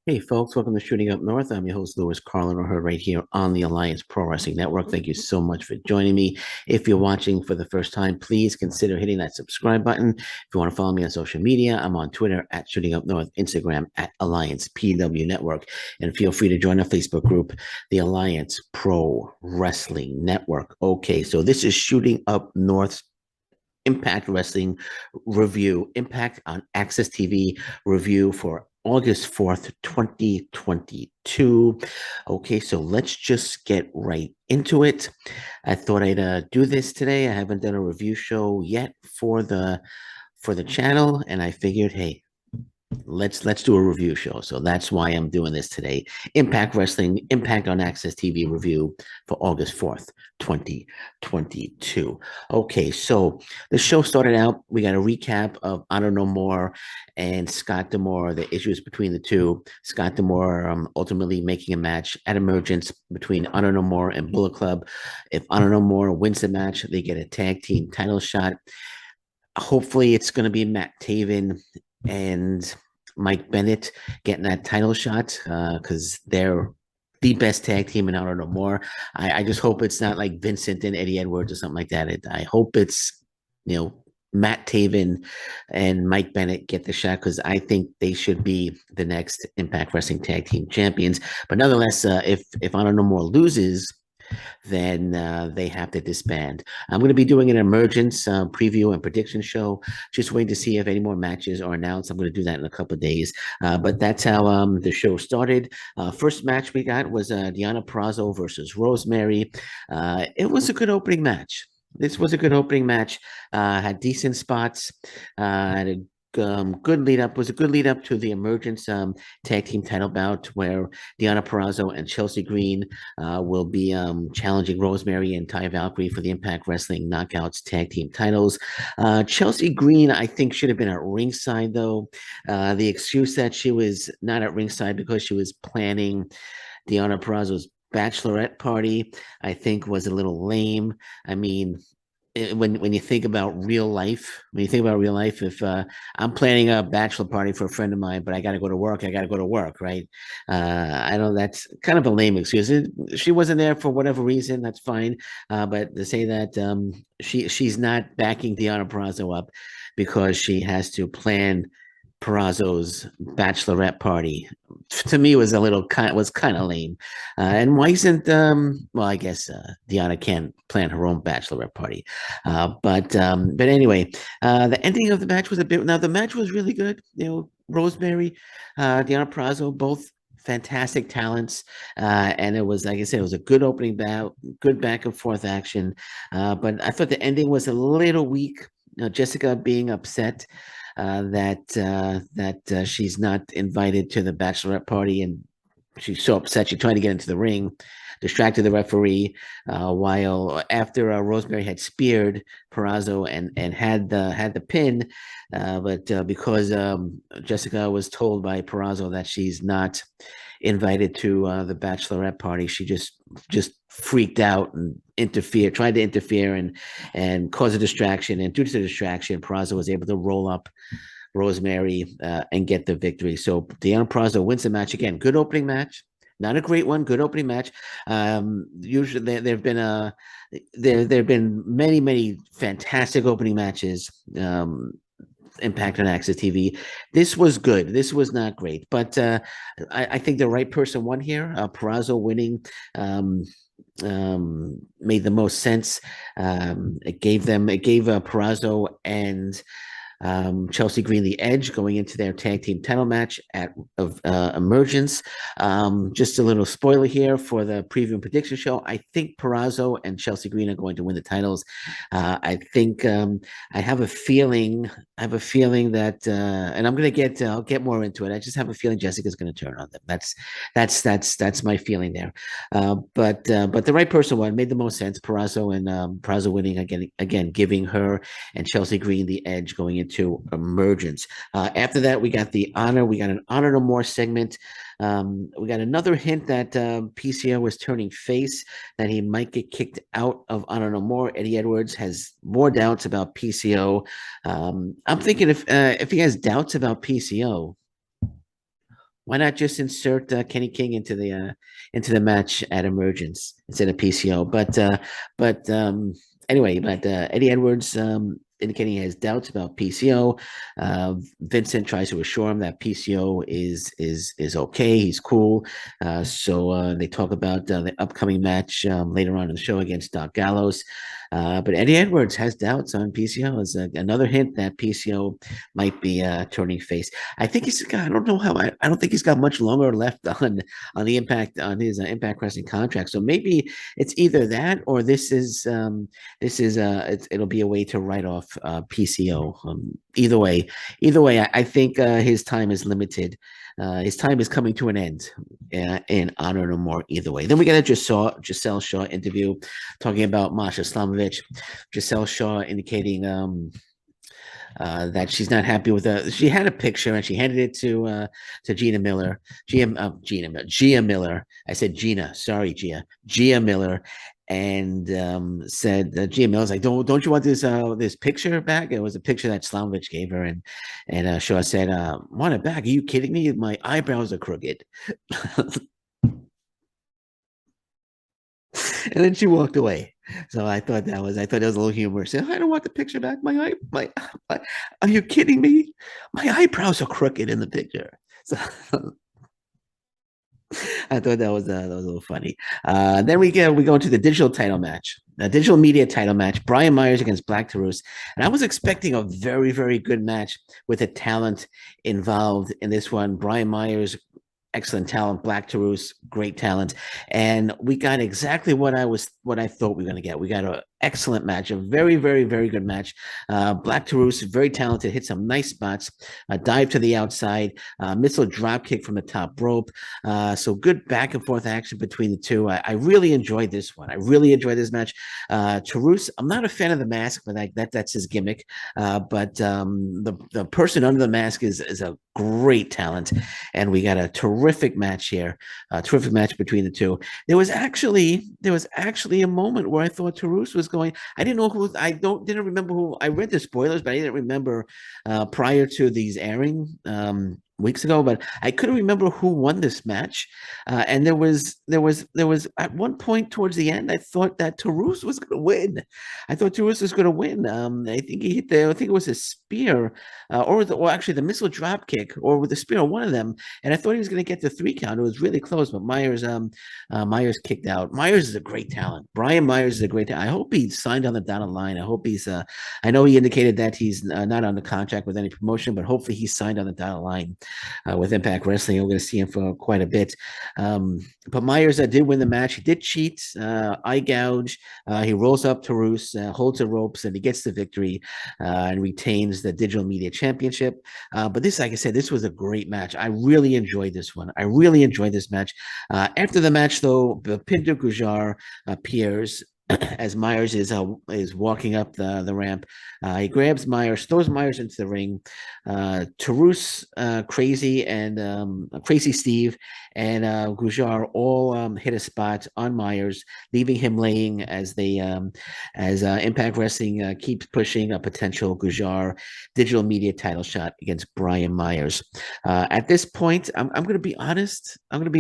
Hey folks, welcome to Shooting Up North. I'm your host, Louis Carlin, or right here on the Alliance Pro Wrestling Network. Thank you so much for joining me. If you're watching for the first time, please consider hitting that subscribe button. If you want to follow me on social media, I'm on Twitter at Shooting Up North, Instagram at Alliance PW Network, and feel free to join our Facebook group, the Alliance Pro Wrestling Network. Okay, so this is Shooting Up North Impact Wrestling review, Impact on AXS TV review for August 4th, 2022. Okay, so let's just get right into it. I thought I'd do this today. I haven't done a review show yet for the channel, and I figured, hey, let's do a review show. So that's why I'm doing this today. Impact Wrestling, Impact on AXS TV review for August 4th, 2022. Okay, so the show started out, we got a recap of Honor No More and Scott D'Amore, the issues between the two. Scott D'Amore ultimately making a match at Emergence between Honor No More and Bullet Club. If Honor No More wins the match, they get a tag team title shot. Hopefully it's going to be Matt Taven and Mike Bennett getting that title shot because they're the best tag team in Honor No More. I just hope it's not like Vincent and Eddie Edwards or something like that. I hope it's, Matt Taven and Mike Bennett get the shot because I think they should be the next Impact Wrestling Tag Team Champions. But nonetheless, if Honor No More loses, then they have to disband. I'm going to be doing an emergence preview and prediction show. Just waiting to see if any more matches are announced. I'm going to do that in a couple of days. But that's how the show started. First match we got was Deonna Prazzo versus Rosemary. It was a good opening match. This was a good opening match. Had decent spots. Had a good lead up, was a good lead up to the emergence tag team title bout where Deonna Purrazo and Chelsea Green will be challenging Rosemary and Ty Valkyrie for the Impact Wrestling Knockouts tag team titles. Chelsea Green, I think, should have been at ringside, though. The excuse that she was not at ringside because she was planning Deonna Purrazo's bachelorette party, I think, was a little lame. I mean, when you think about real life, if I'm planning a bachelor party for a friend of mine, but I got to go to work, right? I know that's kind of a lame excuse. She wasn't there for whatever reason, that's fine. But to say that she's not backing Deonna Purrazzo up because she has to plan Purrazzo's bachelorette party, to me was kind of lame. And why isn't well, I guess Deonna can plan her own bachelorette party. But anyway, the ending of the match was a bit. Now the match was really good. Rosemary, Deonna Purrazzo, both fantastic talents, and it was, like I said, it was a good opening bout, good back and forth action. But I thought the ending was a little weak. Jessica being upset that she's not invited to the bachelorette party, and she's so upset. She tried to get into the ring, distracted the referee, while after Rosemary had speared Purrazzo and had the pin, but because Jessica was told by Purrazzo that she's not invited to the bachelorette party, she just freaked out and tried to interfere and cause a distraction. And due to the distraction, Purrazzo was able to roll up Rosemary and get the victory. So Deonna Purrazzo wins the match again. Good opening match. Not a great one. Good opening match. Usually there have been many fantastic opening matches. Impact on AXS TV. This was good. This was not great, but I think the right person won here. Purrazzo winning made the most sense. It gave Purrazzo and Chelsea Green the edge going into their tag team title match of Emergence. Just a little spoiler here for the preview and prediction show. I think Purrazzo and Chelsea Green are going to win the titles. I think I have a feeling. That, and I'm gonna I'll get more into it. I just have a feeling Jessica's going to turn on them. That's my feeling there. But the right person won. Made the most sense. Purrazzo and Purrazzo winning again, giving her and Chelsea Green the edge going into Emergence. After that, we got an Honor No More segment. We got another hint that PCO was turning face, that he might get kicked out of Honor No More. Eddie Edwards has more doubts about PCO. I'm thinking if he has doubts about PCO, Why not just insert Kenny King into the match at Emergence instead of PCO? But anyway, but Eddie Edwards indicating he has doubts about PCO. Vincent tries to assure him that PCO is okay. He's cool. So they talk about the upcoming match later on in the show against Doc Gallows. But Eddie Edwards has doubts on PCO. Is another hint that PCO might be turning face. I think he's got. I don't know how. I don't think he's got much longer left on the Impact on his Impact Wrestling contract. So maybe it's either that or it'll be a way to write off PCO. Either way, I think his time is limited. His time is coming to an end in Honor No More. Either way, then we got a Giselle Shaw interview talking about Masha Slamovich. Giselle Shaw indicating that she's not happy with it. She had a picture and she handed it to Gina Miller. Gia Miller. I said Gina. Sorry, Gia Miller. And said Gia Miller's like, don't you want this picture back? It was a picture that Slamovich gave her, and Shaw said, want it back? Are you kidding me? My eyebrows are crooked. And then she walked away. So I thought that was a little humorous. I don't want the picture back. My are you kidding me? My eyebrows are crooked in the picture. So I thought that was a little funny. Then we go into the digital title match, the digital media title match. Brian Myers against Black Taurus, and I was expecting a very, very good match with the talent involved in this one. Brian Myers, excellent talent. Black Taurus, great talent, and we got exactly what I thought we were going to get. We got an excellent match, a very, very, very good match. Black Taurus, very talented, hit some nice spots, dive to the outside, missile drop kick from the top rope. So good back and forth action between the two. I really enjoyed this one. I really enjoyed this match. Taurus, I'm not a fan of the mask, but that's his gimmick. But the person under the mask is a great talent, and we got a terrific match here. Terrific match between the two. There was actually a moment where I thought Taurus was going. I didn't know who. Didn't remember who. I read the spoilers, but I didn't remember prior to these airing weeks ago. But I couldn't remember who won this match. And there was at one point towards the end, I thought that Taurus was going to win. I thought Taurus was going to win. I think he hit I think it was a spear, or actually the missile drop kick, or with the spear, one of them. And I thought he was going to get the 3 count. It was really close, but Myers kicked out. Myers is a great talent. Brian Myers is a great talent. I hope he signed on the dotted line. I hope he's. I know he indicated that he's not on the contract with any promotion, but hopefully he's signed on the dotted line with Impact Wrestling. We're going to see him for quite a bit. But Myers did win the match. He did cheat, eye gouge. He rolls up Taurus, holds the ropes, and he gets the victory and retains the Digital Media Championship. But this, like I said, this was a great match. I really enjoyed this one. I really enjoyed this match. After the match, though, Pinder Gujar appears as Myers is walking up the ramp. He grabs Myers, throws Myers into the ring. Taurus, Crazy, and Crazy Steve and Gujar all hit a spot on Myers, leaving him laying as Impact Wrestling keeps pushing a potential Gujar digital media title shot against Brian Myers. At this point, I'm going to be honest. I don't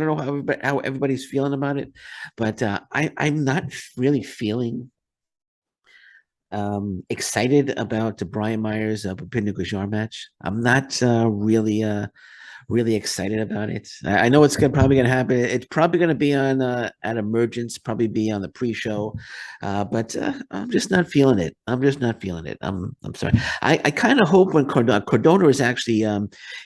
know how everybody's feeling about it, but I'm not really feeling excited about the Brian Myers Bhupinder Gujar match. I'm not really excited about it. I know it's probably gonna happen. It's probably gonna be on at Emergence, probably be on the pre-show, but I'm just not feeling it. I'm sorry. I kind of hope when Cardona is actually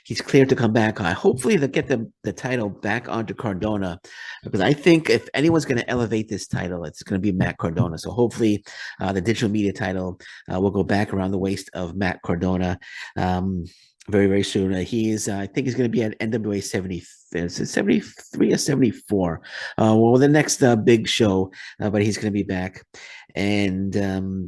he's cleared to come back. Hopefully they'll get the title back onto Cardona, because I think if anyone's going to elevate this title, it's going to be Matt Cardona. So hopefully the digital media title will go back around the waist of Matt Cardona. Very, very soon. I think he's going to be at NWA 73 or 74. Well, the next big show, but he's going to be back. And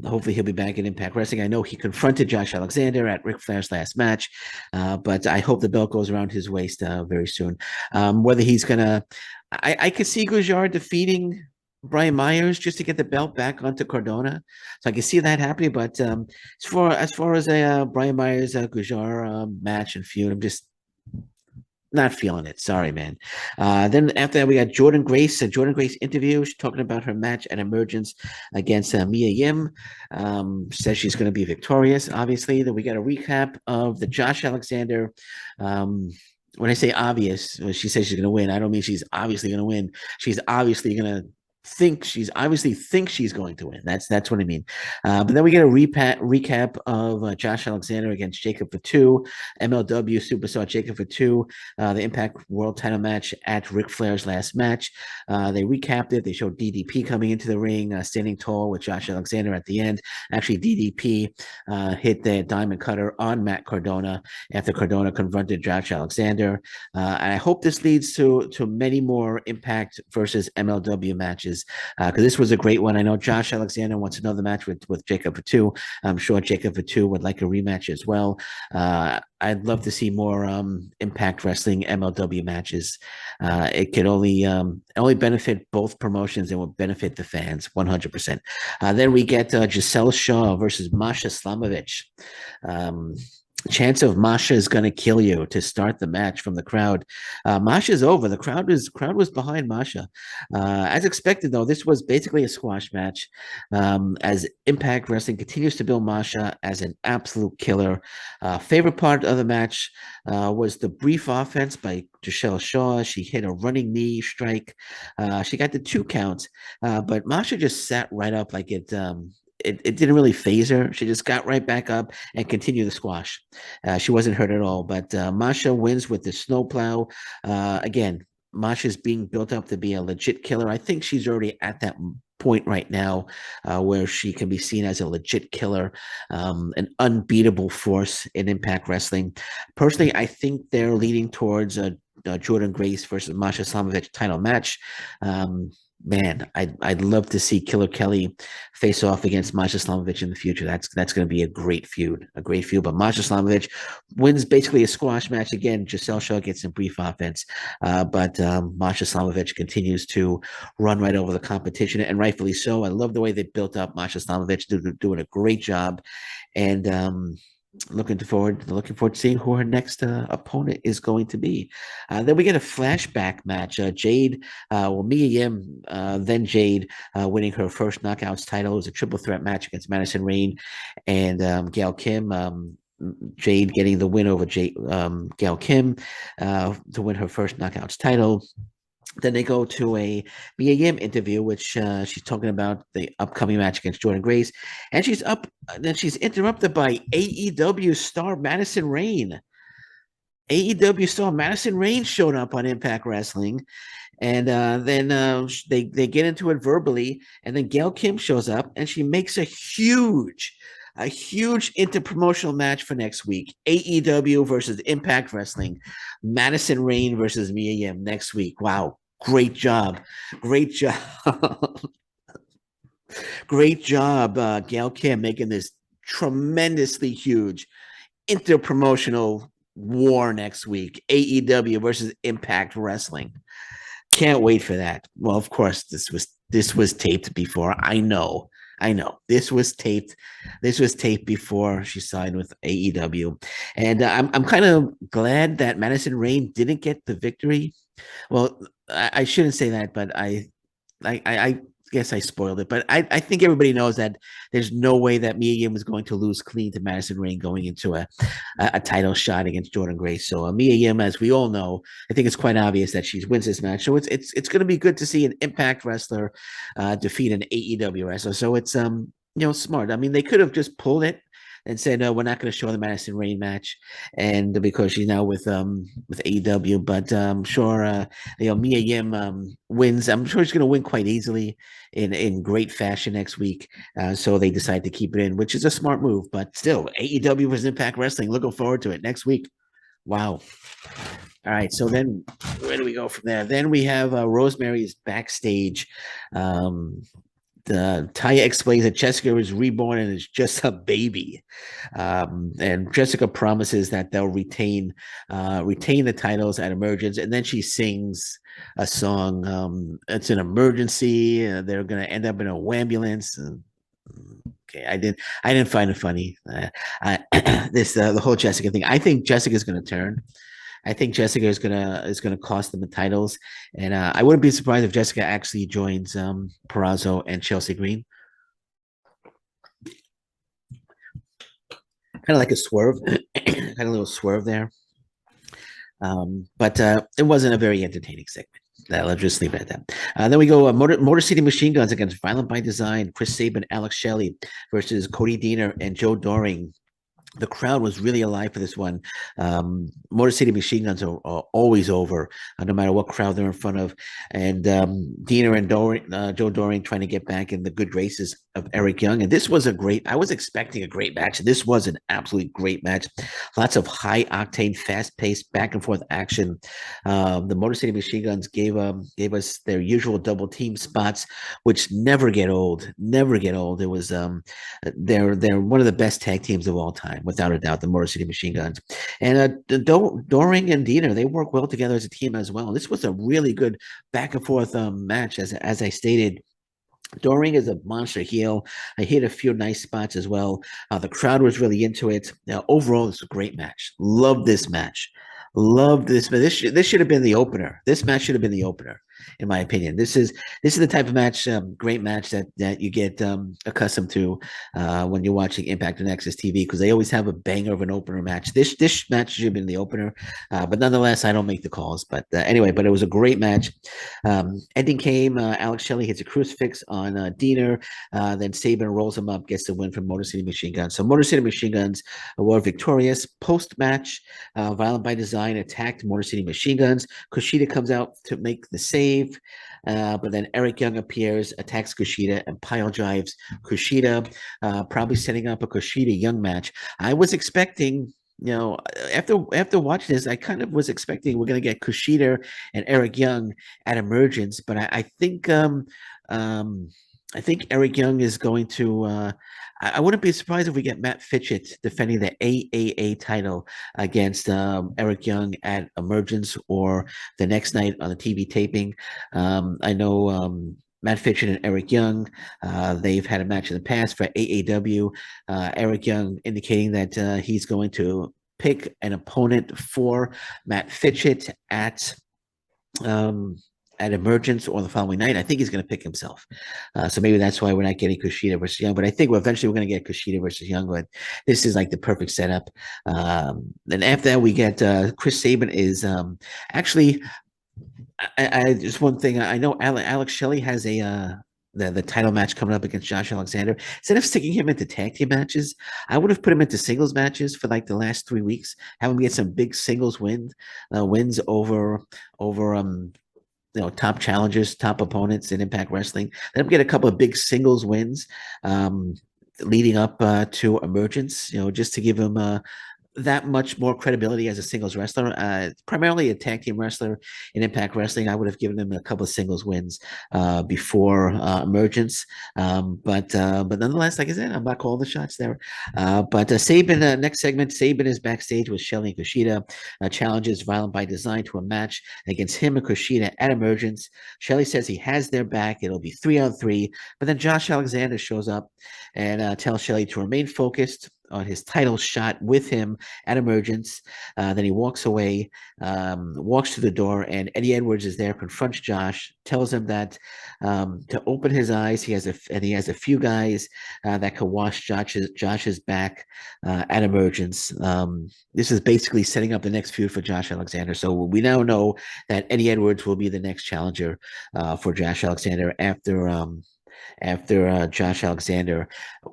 hopefully he'll be back in Impact Wrestling. I know he confronted Josh Alexander at Ric Flair's last match, but I hope the belt goes around his waist very soon. Whether he's going to, I could see Gujar defeating Brian Myers just to get the belt back onto Cardona, so I can see that happening. But as far as a Brian Myers Gujar match and feud, Not feeling it. Sorry, man. Then after that, we got Jordan Grace. A Jordan Grace interview. She's talking about her match at Emergence against Mia Yim. Says she's going to be victorious, obviously. Then we got a recap of the Josh Alexander. Um, when I say obvious, when she says she's going to win, I don't mean she's obviously going to win. She's obviously going to think she's going to win. That's what I mean. But then we get a recap of Josh Alexander against Jacob Fatu, MLW superstar Jacob Fatu, the Impact World Title match at Ric Flair's last match. They recapped it. They showed DDP coming into the ring, standing tall with Josh Alexander at the end. Actually, DDP hit the diamond cutter on Matt Cardona after Cardona confronted Josh Alexander. And I hope this leads to many more Impact versus MLW matches because this was a great one. I know Josh Alexander wants another match with Jacob Fatu. I'm sure Jacob Fatu would like a rematch as well. I'd love to see more Impact Wrestling MLW matches. It could only benefit both promotions and will benefit the fans 100%. Then we get Giselle Shaw versus Masha Slamovich. Chance of Masha is going to kill you to start the match from the crowd. Masha's over. The crowd was behind Masha. As expected, though, this was basically a squash match. As Impact Wrestling continues to build Masha as an absolute killer. Favorite part of the match was the brief offense by Giselle Shaw. She hit a running knee strike. She got the 2 counts, but Masha just sat right up like it didn't really phase her. She just got right back up and continued the squash. She wasn't hurt at all. But Masha wins with the snowplow. Again, Masha's being built up to be a legit killer. I think she's already at that point right now where she can be seen as a legit killer, an unbeatable force in Impact Wrestling. Personally, I think they're leading towards a Jordan Grace versus Masha Slamovich title match. Man, I'd love to see Killer Kelly face off against Masha Slamovich in the future. That's going to be a great feud, But Masha Slamovich wins basically a squash match again. Giselle Shaw gets some brief offense, but Masha Slamovich continues to run right over the competition, and rightfully so. I love the way they built up Masha Slamovich, doing a great job, and looking forward to seeing who her next opponent is going to be. Then we get a flashback match. Jade, Mia Yim, then Jade, winning her first Knockouts title. It was a triple threat match against Madison Rayne and Gail Kim. Jade getting the win over Gail Kim to win her first Knockouts title. Then they go to a Mia Yim interview, which she's talking about the upcoming match against Jordan Grace, and then she's interrupted by AEW star Madison Rayne. AEW star Madison Rayne showed up on Impact Wrestling, and then they get into it verbally, and then Gail Kim shows up, and she makes a huge interpromotional match for next week. AEW versus Impact Wrestling. Madison Rayne versus Mia Yim next week. Wow. Great job. Great job. Great job, Gail Kim, making this tremendously huge interpromotional war next week. AEW versus Impact Wrestling. Can't wait for that. Well, of course, this was taped before. I know. This was taped. This was taped before she signed with AEW, and I'm kind of glad that Madison Rayne didn't get the victory. Well, I shouldn't say that, but I guess I spoiled it. But I think everybody knows that there's no way that Mia Yim was going to lose clean to Madison Rayne going into a title shot against Jordan Grace. So Mia Yim, as we all know, I think it's quite obvious that she wins this match. So it's going to be good to see an Impact wrestler defeat an AEW wrestler. So it's smart. I mean, they could have just pulled it and said, no, we're not going to show the Madison Rayne match, and because she's now with AEW. But I'm sure Mia Yim wins. I'm sure she's going to win quite easily in great fashion next week. So they decide to keep it in, which is a smart move. But still, AEW versus Impact Wrestling. Looking forward to it next week. Wow. All right, so then where do we go from there? Then we have Rosemary's backstage. Taya explains that Jessica is reborn and is just a baby, and Jessica promises that they'll retain the titles at Emergence, and then she sings a song. It's an emergency. They're going to end up in a ambulance. Okay, I didn't find it funny. The whole Jessica thing. I think Jessica's going to turn. I think Jessica is gonna cost them the titles, and I wouldn't be surprised if Jessica actually joins Purrazo and Chelsea Green. Kind of like a swerve, kind of a little swerve there. But it wasn't a very entertaining segment. Let's just leave it at that. Then we go Motor City Machine Guns against Violent by Design, Chris Sabin, Alex Shelley versus Cody Deaner and Joe Doring. The crowd was really alive for this one. Motor City Machine Guns are always over, no matter what crowd they're in front of. And Diener and Joe Doring trying to get back in the good graces of Eric Young. And this was I was expecting a great match. This was an absolutely great match. Lots of high octane, fast paced, back and forth action. The Motor City Machine Guns gave us their usual double team spots, which never get old. Never get old. It was they're one of the best tag teams of all time, without a doubt, the Motor City Machine Guns. And Doring and Diener, they work well together as a team as well. This was a really good back and forth match, as I stated. Doring is a monster heel. I hit a few nice spots as well. The crowd was really into it. Now, overall, it's a great match. Love this match. Love this. This should have been the opener. This match should have been the opener, in my opinion. This is the type of match, great match that you get accustomed to when you're watching Impact on AXS TV, because they always have a banger of an opener match. This match should have been the opener, but nonetheless, I don't make the calls. But anyway, but it was a great match. Ending came. Alex Shelley hits a crucifix on Diener. Then Sabin rolls him up, gets the win from Motor City Machine Guns. So Motor City Machine Guns were victorious. Post match, Violent by Design attacked Motor City Machine Guns. Kushida comes out to make the save, but then Eric Young appears, attacks Kushida, and pile drives Kushida, probably setting up a Kushida Young match. I was expecting, after watching this, I kind of was expecting we're going to get Kushida and Eric Young at Emergence, but I think Eric Young is going to. I wouldn't be surprised if we get Matt Fitchett defending the AAA title against Eric Young at Emergence or the next night on the TV taping. I know Matt Fitchett and Eric Young. They've had a match in the past for AAW. Eric Young indicating that he's going to pick an opponent for Matt Fitchett at Emergence or the following night. I think he's going to pick himself. So maybe that's why we're not getting Kushida versus Young. But I think eventually we're going to get Kushida versus Young. But this is like the perfect setup. Then after that, we get Chris Sabin is actually. I just one thing. I know Alex Shelley has the title match coming up against Josh Alexander. Instead of sticking him into tag team matches, I would have put him into singles matches for like the last 3 weeks. Have him get some big singles wins over top challengers, top opponents in Impact Wrestling. Let him get a couple of big singles wins leading up to Emergence, just to give him that much more credibility as a singles wrestler. Primarily a tag team wrestler in Impact Wrestling. I would have given him a couple of singles wins before Emergence. But nonetheless, like I said, I'm not calling the shots there. But Sabin, next segment, Sabin is backstage with Shelley and Kushida, challenges Violent by Design to a match against him and Kushida at Emergence. Shelley says he has their back. It'll be 3-on-3. But then Josh Alexander shows up and tells Shelley to remain focused on his title shot with him at Emergence. Then he walks away, walks to the door, and Eddie Edwards is there, confronts Josh, tells him that to open his eyes, he has a few guys that can wash Josh's back at Emergence. This is basically setting up the next feud for Josh Alexander. So we now know that Eddie Edwards will be the next challenger for Josh Alexander after Josh Alexander.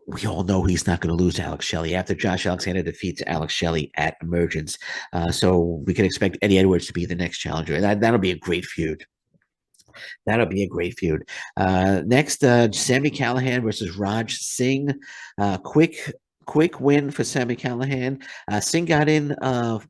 We all know he's not going to lose to Alex Shelley after Josh Alexander defeats Alex Shelley at Emergence. So we can expect Eddie Edwards to be the next challenger. That'll be a great feud. That'll be a great feud. Next, Sammy Callahan versus Raj Singh. Quick win for Sammy Callahan. Singh got in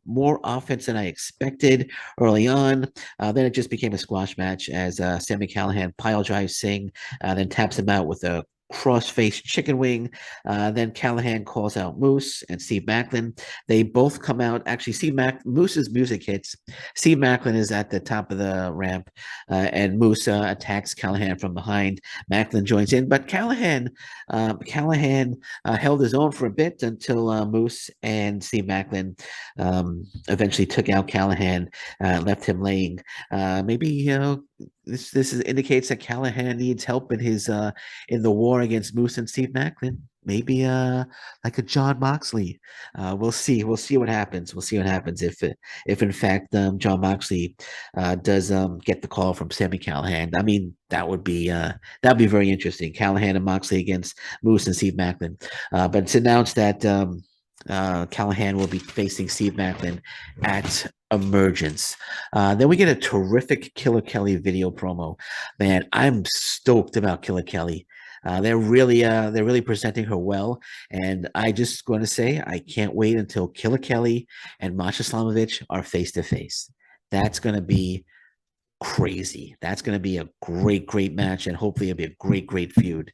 more offense than I expected early on. Then it just became a squash match as Sammy Callahan pile drives Singh, then taps him out with a cross-face chicken wing. Then Callihan calls out Moose and Steve Macklin. They both come out. Actually, Moose's music hits. Steve Macklin is at the top of the ramp, and Moose attacks Callihan from behind. Macklin joins in, but Callihan held his own for a bit until Moose and Steve Macklin eventually took out Callihan, left him laying. Maybe this indicates that Callihan needs help in the war against Moose and Steve Macklin. Maybe like a John Moxley. We'll see. We'll see what happens. We'll see what happens if in fact John Moxley does get the call from Sammy Callahan. I mean, that'd be very interesting. Callahan and Moxley against Moose and Steve Macklin. But it's announced that Callahan will be facing Steve Macklin at Emergence. Then we get a terrific Killer Kelly video promo. Man, I'm stoked about Killer Kelly. They're really presenting her well, and I just going to say I can't wait until Killer Kelly and Masha Slamovich are face to face. That's going to be crazy. That's going to be a great match, and hopefully it'll be a great feud.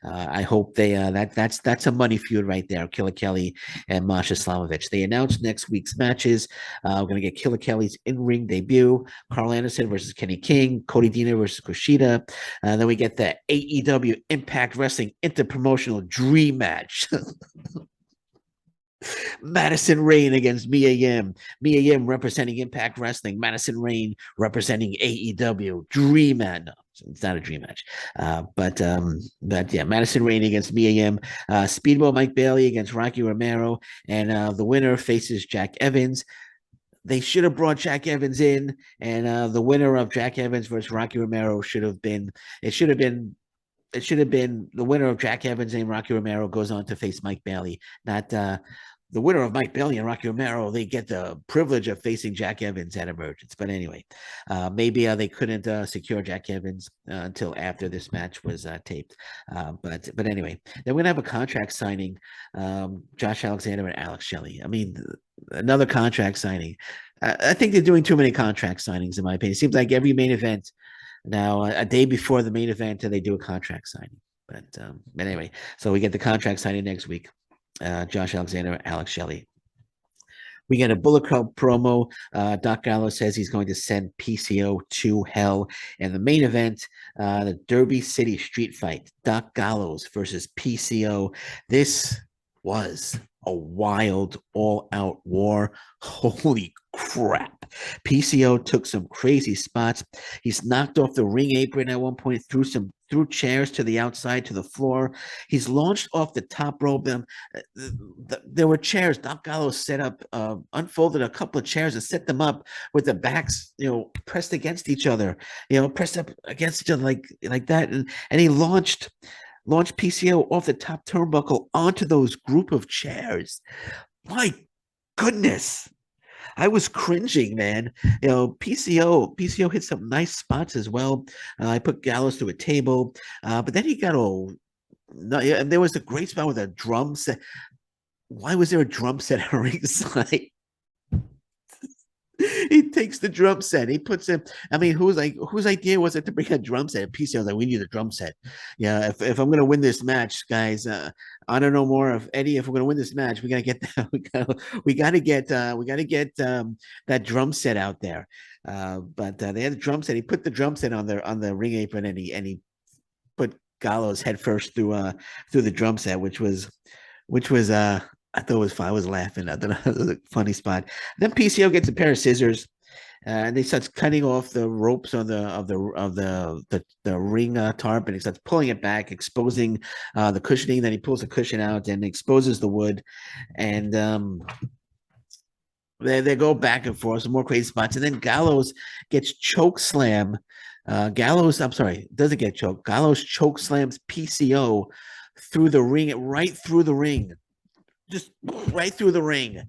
I hope they that's a money feud right there. Killer Kelly and Masha Slamovich. They announced next week's matches. We're going to get Killer Kelly's in-ring debut: Carl Anderson versus Kenny King, Cody Deonna versus Kushida. Then we get the AEW Impact Wrestling Interpromotional Dream Match. Madison Rain against Mia Yim. Mia Yim representing Impact Wrestling. Madison Rain representing AEW. Dream match. No, it's not a dream match. But yeah, Madison Rain against Mia Yim. Speedball Mike Bailey against Rocky Romero. And the winner faces Jack Evans. They should have brought Jack Evans in, and the winner of Jack Evans versus Rocky Romero should have been the winner of Jack Evans and Rocky Romero goes on to face Mike Bailey, not the winner of Mike Bailey and Rocky Romero. They get the privilege of facing Jack Evans at Emergence. But anyway, maybe they couldn't secure Jack Evans until after this match was taped. But anyway, then we're gonna have a contract signing. Josh Alexander and Alex Shelley. I mean, another contract signing. I think they're doing too many contract signings, in my opinion. It seems like every main event now, a day before the main event, they do a contract signing. But anyway, so we get the contract signing next week. Josh Alexander, Alex Shelley. We get a Bullet Club promo. Doc Gallows says he's going to send PCO to hell. And the main event, the Derby City Street Fight, Doc Gallows versus PCO. This was a wild, all-out war. Holy crap. PCO took some crazy spots. He's knocked off the ring apron at one point, threw chairs to the outside, to the floor. He's launched off the top rope. There were chairs. Doc Gallows set up, unfolded a couple of chairs and set them up with the backs, pressed against each other, pressed up against each other like that. And he launched PCO off the top turnbuckle onto those group of chairs. My goodness. I was cringing, man. PCO hit some nice spots as well. I put Gallows to a table, but then he got and there was a great spot with a drum set. Why was there a drum set at ringside? He takes the drum set. He puts it. I mean, whose idea was it to bring a drum set? PCO was like, we need a drum set. Yeah, if I'm gonna win this match, guys, I don't know more of Eddie. If we're gonna win this match, we gotta get that. We gotta get that drum set out there. But they had the drum set. He put the drum set on the ring apron, and he put Gallows head first through the drum set, which was I thought it was fun. I was laughing. I thought it was a funny spot. Then PCO gets a pair of scissors, and he starts cutting off the ropes on the ring tarp, and he starts pulling it back, exposing the cushioning. Then he pulls the cushion out and exposes the wood, and they go back and forth, some more crazy spots, and then Gallows gets choke slam. Doesn't get choked. Gallows choke slams PCO through the ring, right through the ring. Just right through the ring.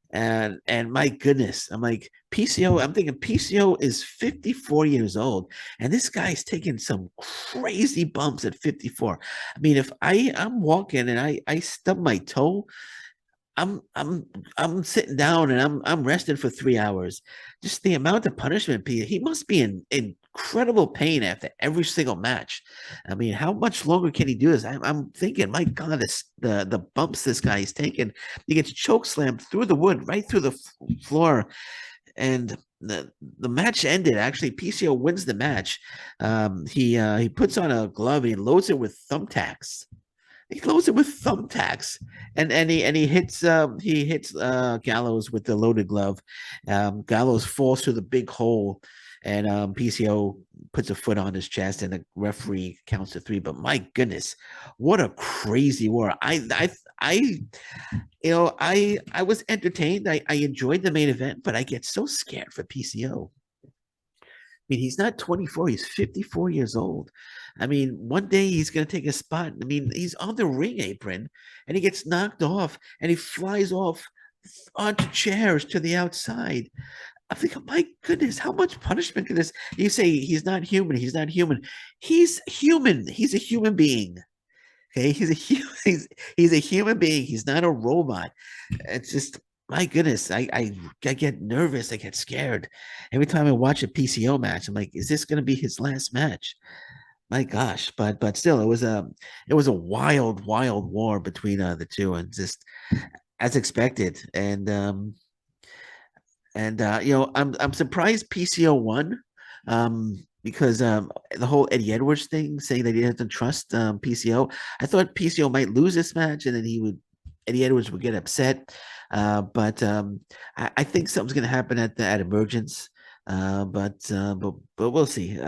And my goodness, I'm thinking PCO is 54 years old, and this guy's taking some crazy bumps at 54. I mean, if I'm walking and I stub my toe, I'm I'm sitting down and I'm resting for 3 hours. Just the amount of punishment, he must be in incredible pain after every single match. I mean, how much longer can he do this? I'm thinking, my God, the bumps this guy is taking. He gets choke slammed through the wood, right through the floor, and the match ended. Actually, PCO wins the match. He puts on a glove and he loads it with thumbtacks. He closed it with thumbtacks, and he hits Gallows with the loaded glove. Gallows falls through the big hole, and PCO puts a foot on his chest, and the referee counts to three. But my goodness, what a crazy war! I was entertained. I enjoyed the main event, but I get so scared for PCO. I mean, he's not 24, he's 54 years old. I mean, one day he's going to take a spot. I mean, he's on the ring apron and he gets knocked off and he flies off onto chairs to the outside. I think, oh my goodness, how much punishment can this? You say he's not human. He's not human. He's human. He's a human being. Okay, he's a human being. He's not a robot. It's just my goodness. I get nervous. I get scared every time I watch a PCO match. I'm like, is this going to be his last match? My gosh, but still, it was a wild war between the two, and just as expected. And I'm surprised PCO won, because the whole Eddie Edwards thing, saying that he doesn't trust PCO. I thought PCO might lose this match, and then Eddie Edwards would get upset. But I think something's going to happen at Emergence. But we'll see.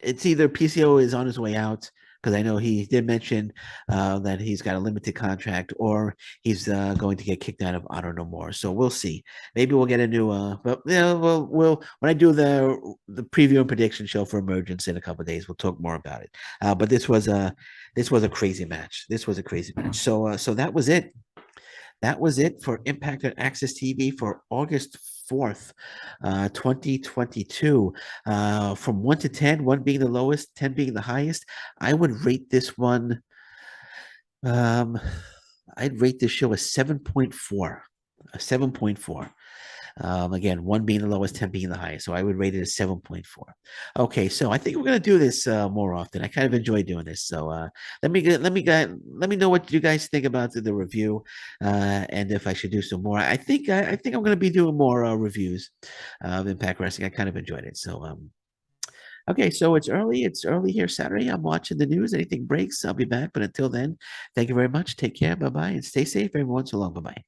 It's either PCO is on his way out, because I know he did mention that he's got a limited contract, or he's going to get kicked out of Honor No More. So we'll see. Maybe we'll get a new. But yeah, we'll when I do the preview and prediction show for Emergence in a couple of days, we'll talk more about it. But this was a crazy match. This was a crazy match. So that was it. That was it for Impact on AXS TV for August 4th, 2022. From 1 to 10, 1 being the lowest, 10 being the highest, I would rate this one, um, I'd rate this show a 7.4. A 7.4. Again, 1 being the lowest, 10 being the highest. So I would rate it a 7.4. Okay, so I think we're gonna do this more often. I kind of enjoy doing this. So let me know what you guys think about the review, and if I should do some more. I think I'm gonna be doing more reviews of Impact Wrestling. I kind of enjoyed it. So okay, so it's early. It's early here Saturday. I'm watching the news. Anything breaks, I'll be back. But until then, thank you very much. Take care. Bye bye, and stay safe, everyone. So long. Bye bye.